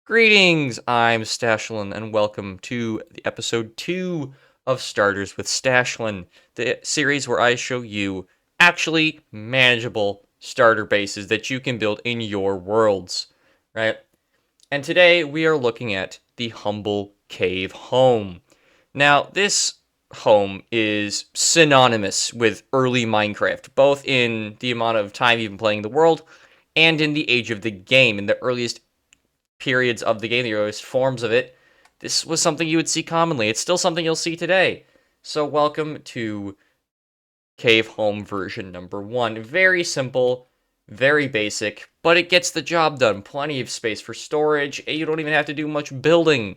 Greetings, I'm Stachelin, and welcome to the episode 2 of Starters with Stachelin, the series where I show you actually manageable starter bases that you can build in your worlds, right? And today we are looking at the Humble Cave Home. Now, this home is synonymous with early Minecraft, both in the amount of time you've been playing the world and in the age of the game. In the earliest periods of the game, the earliest forms of it, this was something you would see commonly. It's still something you'll see today. So welcome to Cave Home version number 1. Very simple, very basic, but it gets the job done. Plenty of space for storage, and you don't even have to do much building.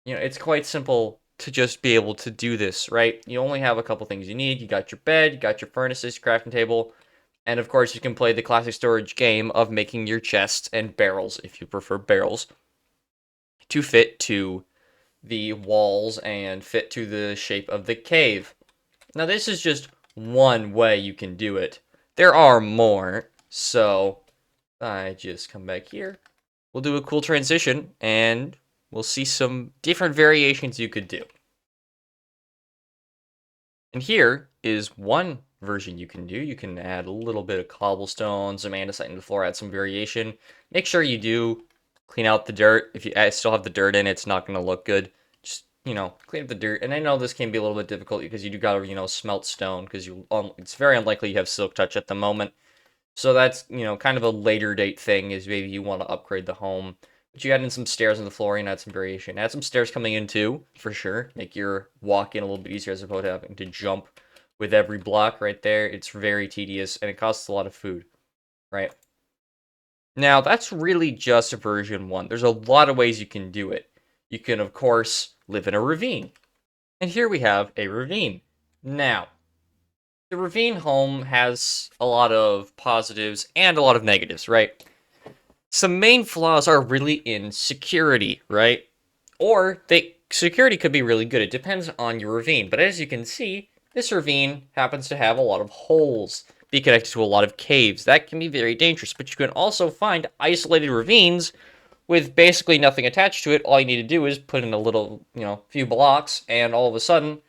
It's quite simple to just be able to do this, right? You only have a couple things you need. You got your bed, you got your furnaces, crafting table, and of course you can play the classic storage game of making your chests and barrels, if you prefer barrels, to fit to the walls and fit to the shape of the cave. Now, this is just one way you can do it. There are more, so I just come back here. We'll do a cool transition, and we'll see some different variations you could do. And here is one version you can do. You can add a little bit of cobblestone, some andesite in the floor, add some variation. Make sure you do clean out the dirt. If you still have the dirt in, it's not going to look good. Just, clean up the dirt. And I know this can be a little bit difficult because you do got to, smelt stone because it's very unlikely you have silk touch at the moment. So that's, kind of a later date thing is maybe you want to upgrade the home. But you add in some stairs in the floor and add some variation. Add some stairs coming in too, for sure. Make your walk in a little bit easier as opposed to having to jump with every block right there. It's very tedious and it costs a lot of food, right? Now, that's really just version 1. There's a lot of ways you can do it. You can, of course, live in a ravine. And here we have a ravine. Now, the ravine home has a lot of positives and a lot of negatives, right? Some main flaws are really in security, right? Or security could be really good. It depends on your ravine. But as you can see, this ravine happens to have a lot of holes, be connected to a lot of caves. That can be very dangerous. But you can also find isolated ravines with basically nothing attached to it. All you need to do is put in a little, few blocks, and all of a sudden,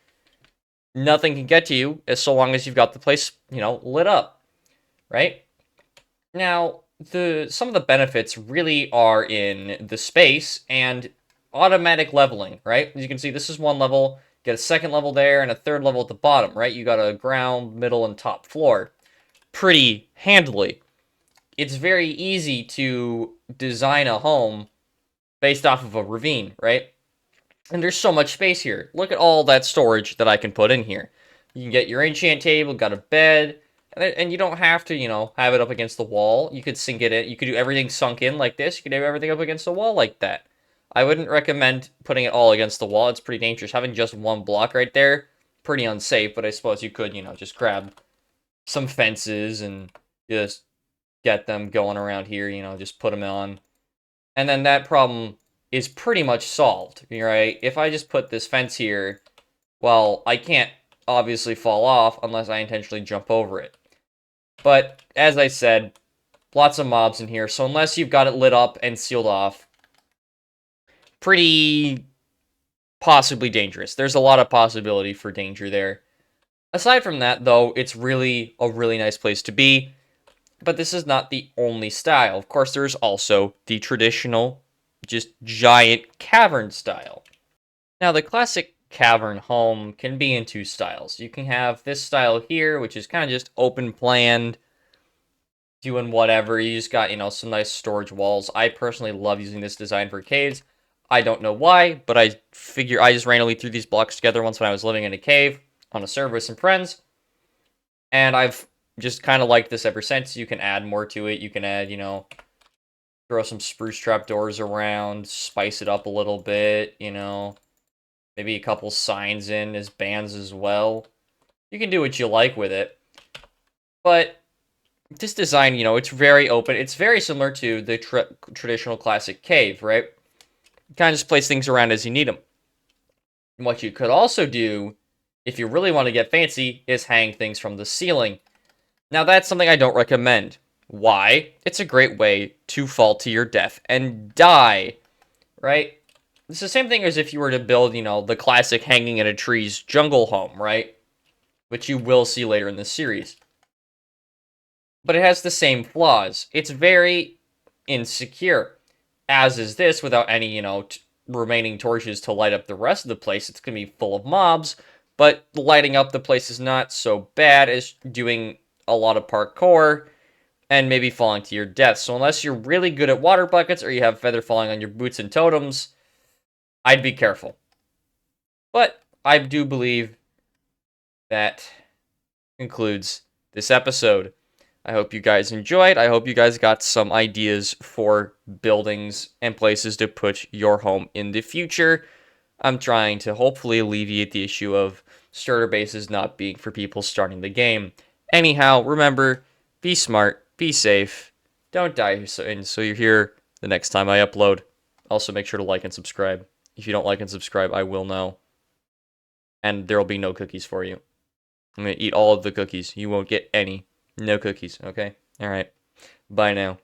nothing can get to you as so long as you've got the place, lit up, right? Now, some of the benefits really are in the space and automatic leveling, right? As you can see, this is one level, get a second level there, and a third level at the bottom, right? You got a ground, middle, and top floor. Pretty handily. It's very easy to design a home based off of a ravine, right? And there's so much space here. Look at all that storage that I can put in here. You can get your enchant table, got a bed, and you don't have to, have it up against the wall. You could sink it in. You could do everything sunk in like this. You could have everything up against the wall like that. I wouldn't recommend putting it all against the wall. It's pretty dangerous. Having just one block right there, pretty unsafe, but I suppose you could, just grab some fences and just get them going around here, just put them on. And then that problem is pretty much solved, right? If I just put this fence here, well, I can't obviously fall off unless I intentionally jump over it. But, as I said, lots of mobs in here, so unless you've got it lit up and sealed off, pretty possibly dangerous. There's a lot of possibility for danger there. Aside from that, though, it's really a really nice place to be. But this is not the only style. Of course, there's also the traditional, just giant cavern style. Now, the classic cavern home can be in two styles. You can have this style here, which is kind of just open planned, doing whatever. You just got, some nice storage walls. I personally love using this design for caves. I don't know why, but I figure I just randomly threw these blocks together once when I was living in a cave on a server with some friends. And I've just kind of liked this ever since. You can add more to it. You can add, throw some spruce trapdoors around, spice it up a little bit, maybe a couple signs in as bands as well. You can do what you like with it. But this design, it's very open. It's very similar to the traditional classic cave, right? You kind of just place things around as you need them. And what you could also do, if you really want to get fancy, is hang things from the ceiling. Now, that's something I don't recommend. Why? It's a great way to fall to your death and die, right? It's the same thing as if you were to build, the classic hanging in a tree's jungle home, right? Which you will see later in the series. But it has the same flaws. It's very insecure, as is this, without any, remaining torches to light up the rest of the place. It's going to be full of mobs, but lighting up the place is not so bad as doing a lot of parkour and maybe falling to your death. So unless you're really good at water buckets or you have feather falling on your boots and totems, I'd be careful. But I do believe that concludes this episode. I hope you guys enjoyed. I hope you guys got some ideas for buildings and places to put your home in the future. I'm trying to hopefully alleviate the issue of starter bases not being for people starting the game. Anyhow, remember, be smart, be safe, don't die, so you're here the next time I upload. Also, make sure to like and subscribe. If you don't like and subscribe, I will know. And there will be no cookies for you. I'm going to eat all of the cookies. You won't get any. No cookies, okay? Alright. Bye now.